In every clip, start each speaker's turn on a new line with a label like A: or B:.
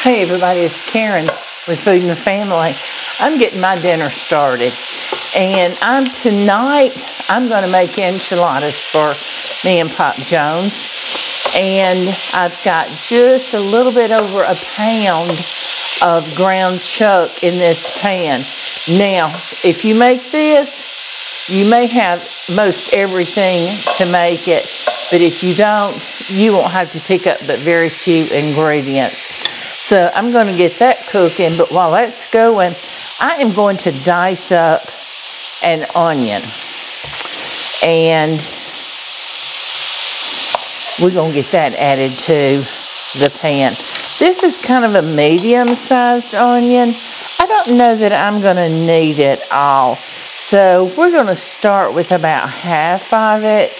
A: Hey everybody, it's Karen with Food and the Family. I'm getting my dinner started, and tonight I'm going to make enchiladas for me and Pop Jones, and I've got just a little bit over a pound of ground chuck in this pan. Now, if you make this, you may have most everything to make it, but if you don't, you won't have to pick up but very few ingredients. So I'm going to get that cooking, but while that's going, I am going to dice up an onion. And we're going to get that added to the pan. This is kind of a medium-sized onion. I don't know that I'm going to need it all. So we're going to start with about half of it,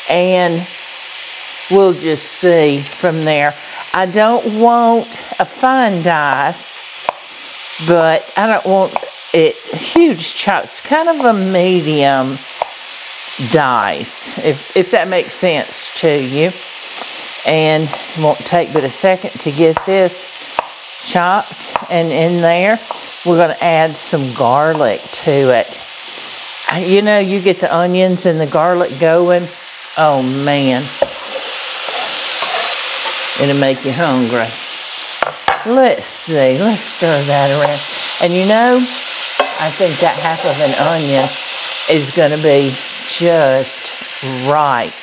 A: and we'll just see from there. I don't want a fine dice, but I don't want it huge chunks, kind of a medium dice, if that makes sense to you. And it won't take but a second to get this chopped, and in there we're going to add some garlic to it. You know, you get the onions and the garlic going, oh man, it'll make you hungry. Let's see, let's stir that around. And you know, I think that half of an onion is going to be just right.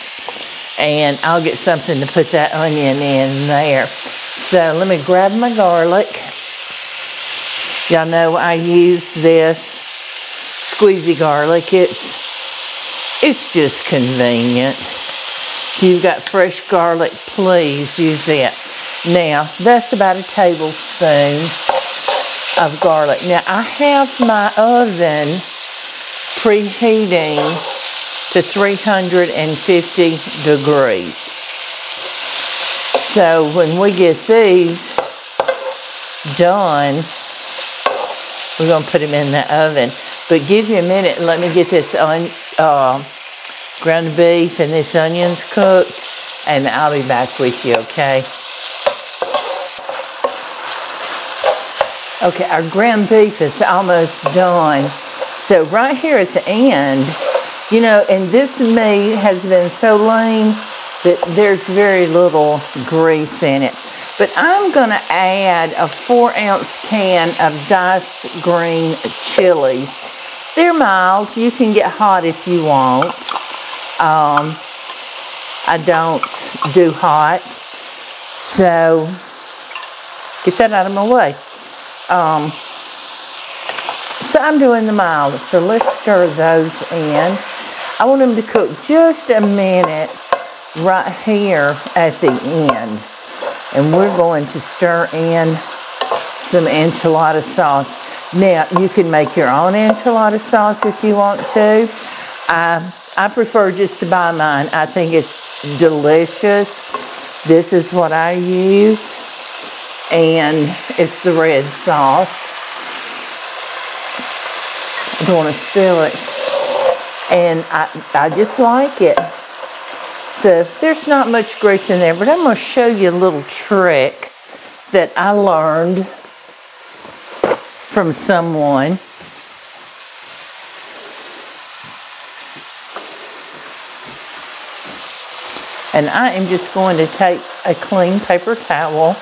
A: And I'll get something to put that onion in there. So let me grab my garlic. Y'all know I use this squeezy garlic. It's just convenient. If you've got fresh garlic, please use it. Now, that's about a tablespoon of garlic. Now, I have my oven preheating to 350 degrees. So, when we get these done, we're going to put them in the oven. But give you a minute and let me get this ground beef and this onions cooked, and I'll be back with you, okay? Okay, our ground beef is almost done. So right here at the end, you know, and this meat has been so lean that there's very little grease in it. But I'm gonna add a 4-ounce can of diced green chilies. They're mild, you can get hot if you want. I don't do hot, so get that out of my way. So I'm doing the mild, so let's stir those in. I want them to cook just a minute right here at the end. And we're going to stir in some enchilada sauce. Now, you can make your own enchilada sauce if you want to. I prefer just to buy mine. I think it's delicious. This is what I use, and it's the red sauce. I don't want to spill it, and I just like it. So there's not much grease in there, but I'm going to show you a little trick that I learned from someone. And I am just going to take a clean paper towel,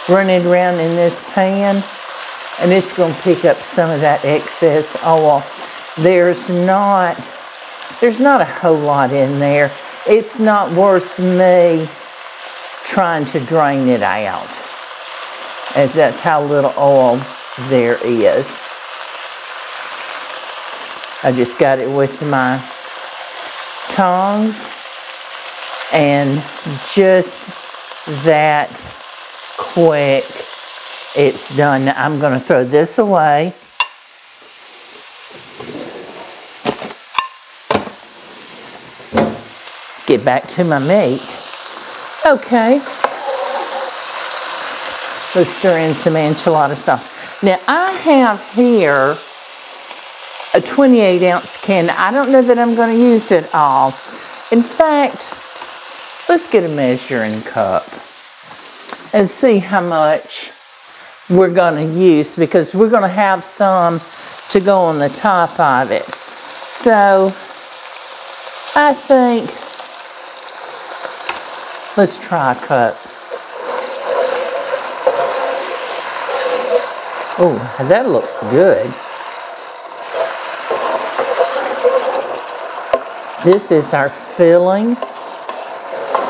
A: run it around in this pan, and it's going to pick up some of that excess oil. There's not a whole lot in there. It's not worth me trying to drain it out, as that's how little oil there is. I just got it with my tongs, and just that quick, it's done. Now I'm going to throw this away. Get back to my meat. Okay. Let's stir in some enchilada sauce. Now I have here a 28-ounce can. I don't know that I'm going to use it all. In fact, let's get a measuring cup. and see how much we're going to use, because we're going to have some to go on the top of it. So I think, let's try a cup. Oh, that looks good. This is our filling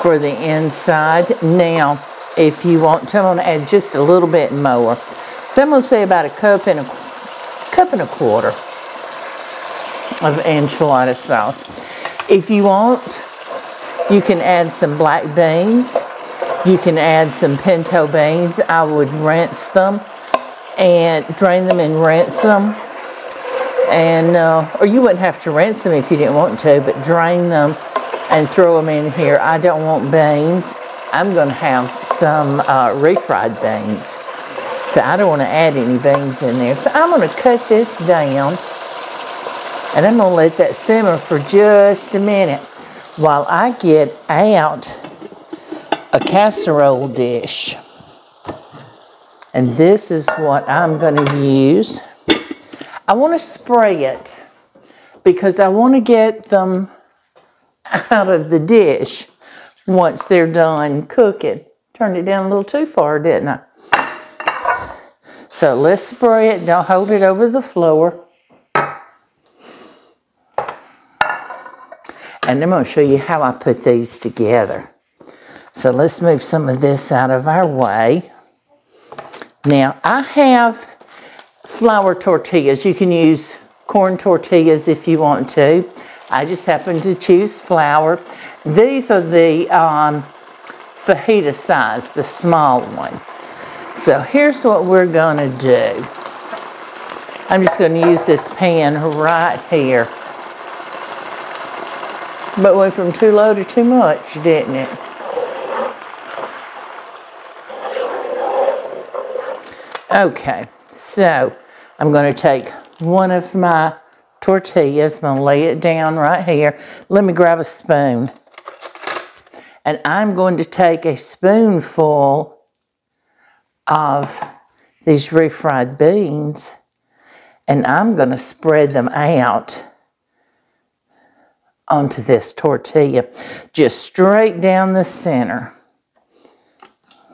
A: for the inside. Now, if you want to, I'm going to add just a little bit more. So I'm going to say about a cup and a quarter of enchilada sauce. If you want, you can add some black beans. You can add some pinto beans. I would rinse them and drain them and rinse them. And, or you wouldn't have to rinse them if you didn't want to, but drain them and throw them in here. I don't want beans. I'm going to have some refried beans. So I don't want to add any beans in there. So I'm going to cut this down, and I'm going to let that simmer for just a minute while I get out a casserole dish. And this is what I'm going to use. I want to spray it because I want to get them out of the dish once they're done cooking. Turned it down a little too far, didn't I? So let's spray it. Don't hold it over the floor. And I'm going to show you how I put these together. So let's move some of this out of our way. Now, I have flour tortillas. You can use corn tortillas if you want to. I just happen to choose flour. These are the fajita size, the small one. So here's what we're going to do. I'm just going to use this pan right here. But went from too low to too much, didn't it? Okay, so I'm going to take one of my tortillas. I'm going to lay it down right here. Let me grab a spoon. And I'm going to take a spoonful of these refried beans, and I'm going to spread them out onto this tortilla, just straight down the center.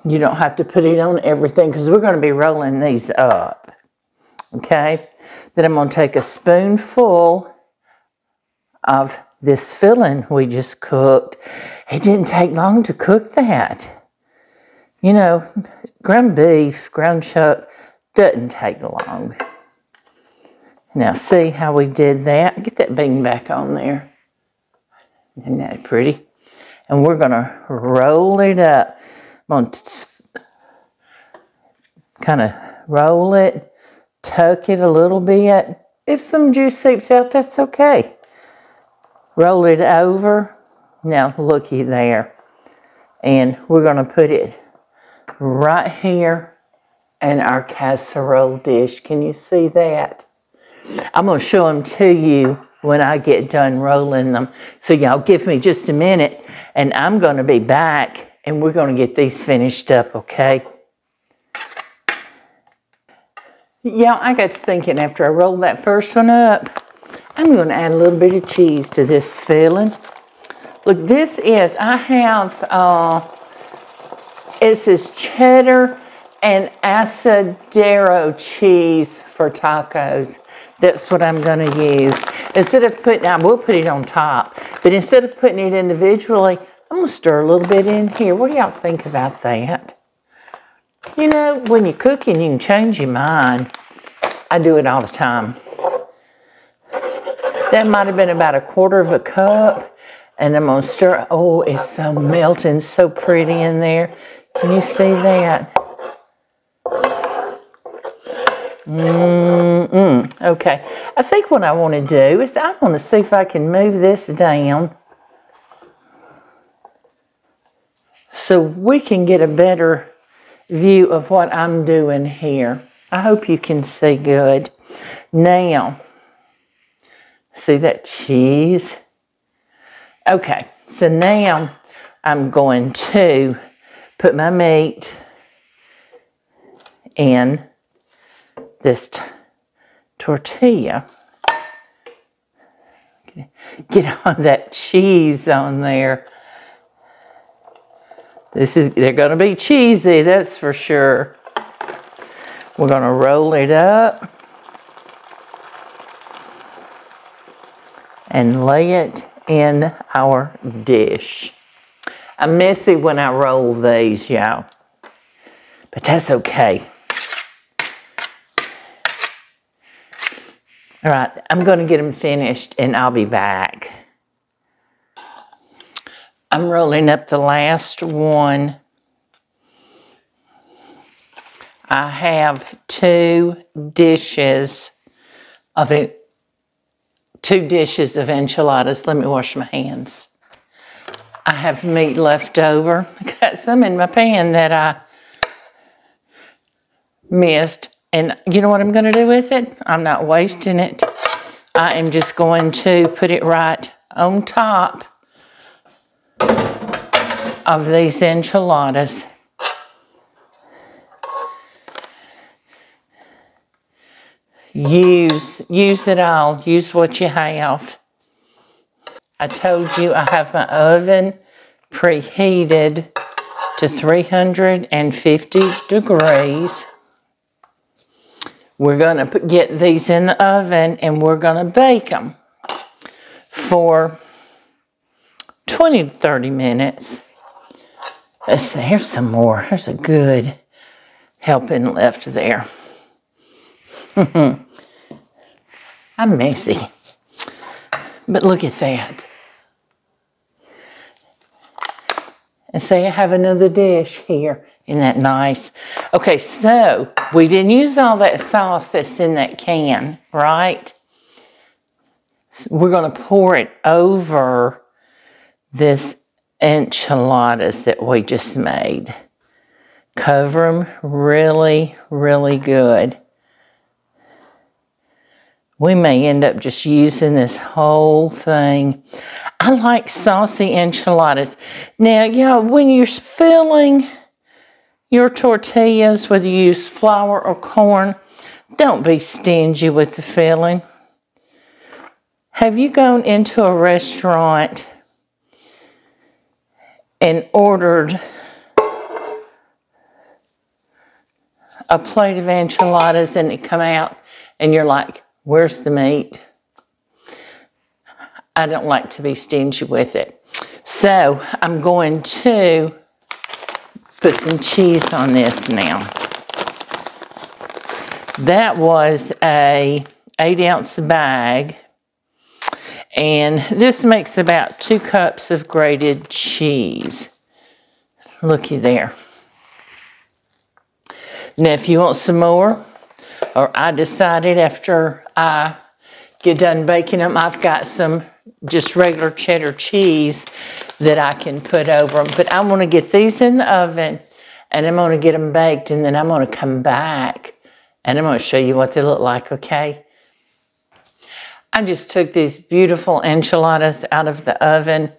A: You don't have to put it on everything because we're going to be rolling these up. Okay? Then I'm going to take a spoonful of this filling we just cooked. It didn't take long to cook that. You know, ground beef, ground chuck, doesn't take long. Now see how we did that? Get that bean back on there. Isn't that pretty? And we're going to roll it up. I'm going to kind of roll it, tuck it a little bit. If some juice seeps out, that's okay. Roll it over. Now looky there. And we're going to put it right here in our casserole dish. Can you see that? I'm going to show them to you when I get done rolling them. So y'all give me just a minute and I'm going to be back and we're going to get these finished up, okay? Yeah, I got to thinking after I rolled that first one up, I'm going to add a little bit of cheese to this filling. Look, this is, I have, it says cheddar and asadero cheese for tacos. That's what I'm going to use. Instead of putting, I will put it on top, but instead of putting it individually, I'm going to stir a little bit in here. What do y'all think about that? You know, when you're cooking, you can change your mind. I do it all the time. That might have been about a quarter of a cup. And I'm going to stir. Oh, it's so melting, so pretty in there. Can you see that? Okay. I think what I want to do is I want to see if I can move this down so we can get a better view of what I'm doing here. I hope you can see good. Now, see that cheese? Okay, so now I'm going to put my meat in this tortilla. Get all that cheese on there. They're going to be cheesy, that's for sure. We're going to roll it up and lay it in our dish. I'm messy when I roll these, y'all, but that's okay. All right, I'm going to get them finished and I'll be back. I'm rolling up the last one. I have two dishes of enchiladas. Let me wash my hands. I have meat left over. I got some in my pan that I missed. And you know what I'm going to do with it? I'm not wasting it. I am just going to put it right on top of these enchiladas. Use it all. Use what you have. I told you I have my oven preheated to 350 degrees. We're going to get these in the oven and we're going to bake them for 20 to 30 minutes. Let's see, here's some more. There's a good helping left there. I'm messy. But look at that. And say I have another dish here. Isn't that nice? Okay, so we didn't use all that sauce that's in that can, right? So we're going to pour it over this enchiladas that we just made. Cover them really, really good. We may end up just using this whole thing. I like saucy enchiladas. Now, y'all, when you're filling your tortillas, whether you use flour or corn, don't be stingy with the filling. Have you gone into a restaurant and ordered a plate of enchiladas and it come out and you're like, where's the meat? I don't like to be stingy with it. So I'm going to put some cheese on this now. That was a 8-ounce bag. And this makes about 2 cups of grated cheese. Looky there. Now if you want some more, or I decided after I get done baking them, I've got some just regular cheddar cheese that I can put over them. But I want to get these in the oven and I'm going to get them baked and then I'm going to come back and I'm going to show you what they look like, okay? I just took these beautiful enchiladas out of the oven.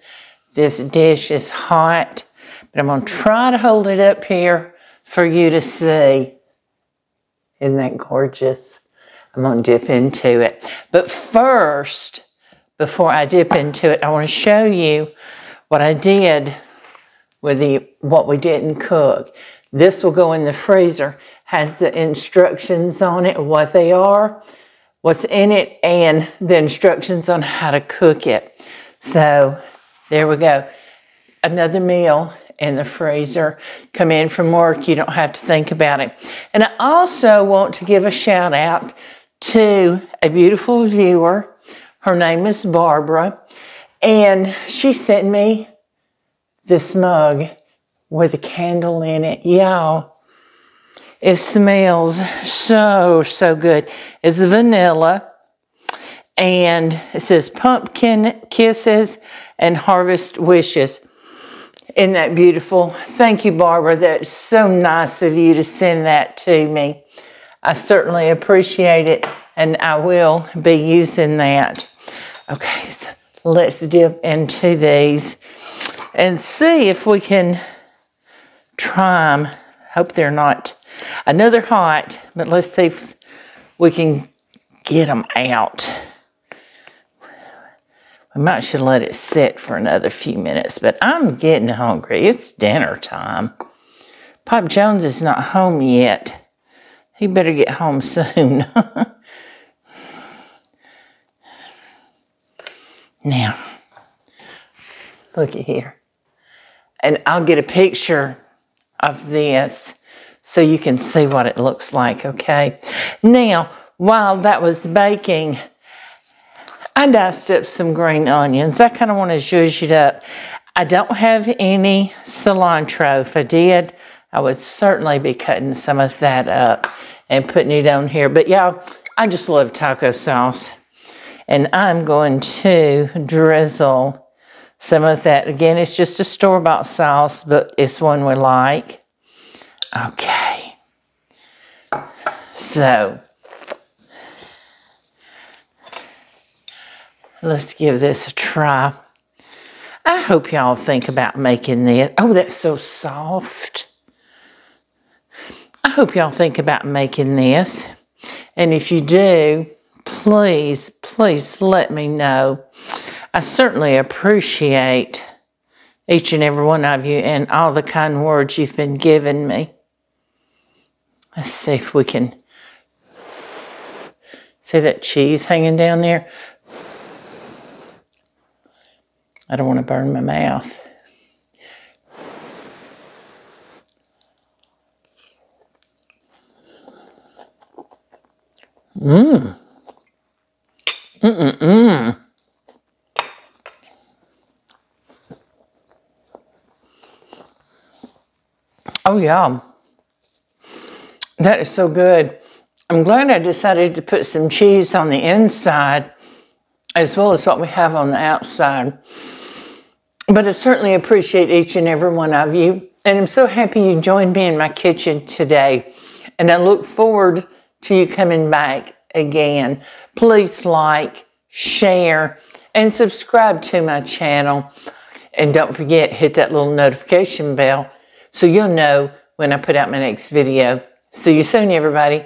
A: This dish is hot, but I'm going to try to hold it up here for you to see. Isn't that gorgeous? I'm going to dip into it. But first, before I dip into it, I want to show you what I did with what we didn't cook. This will go in the freezer. Has the instructions on it, what they are, what's in it, and the instructions on how to cook it. So there we go. Another meal in the freezer. Come in from work, you don't have to think about it. And I also want to give a shout out to a beautiful viewer. Her name is Barbara, and she sent me this mug with a candle in it. Y'all, it smells so, so good. It's vanilla, and it says pumpkin kisses and harvest wishes. Isn't that beautiful? Thank you, Barbara. That's so nice of you to send that to me. I certainly appreciate it, and I will be using that. Okay, so let's dip into these and see if we can try them Hope they're not. I know they're hot, but let's see if we can get them out. We might should let it sit for another few minutes, but I'm getting hungry. It's dinner time. Pop Jones is not home yet. He better get home soon. Now, look at here. And I'll get a picture of this so you can see what it looks like, okay? Now, while that was baking, I diced up some green onions. I kind of want to zhuzh it up. I don't have any cilantro. If I did, I would certainly be cutting some of that up and putting it on here. But y'all, I just love taco sauce. And I'm going to drizzle some of that. Again, it's just a store-bought sauce, but it's one we like. Okay. So, let's give this a try. I hope y'all think about making this. Oh, that's so soft. I hope y'all think about making this. And if you do, please, please let me know. I certainly appreciate each and every one of you and all the kind words you've been giving me. Let's see if we can see that cheese hanging down there. I don't want to burn my mouth. Mmm. Mm-mm-mm. Oh, yeah. That is so good. I'm glad I decided to put some cheese on the inside as well as what we have on the outside. But I certainly appreciate each and every one of you. And I'm so happy you joined me in my kitchen today. And I look forward to you coming back again. Please like, share, and subscribe to my channel. And don't forget, hit that little notification bell so you'll know when I put out my next video. See you soon, everybody.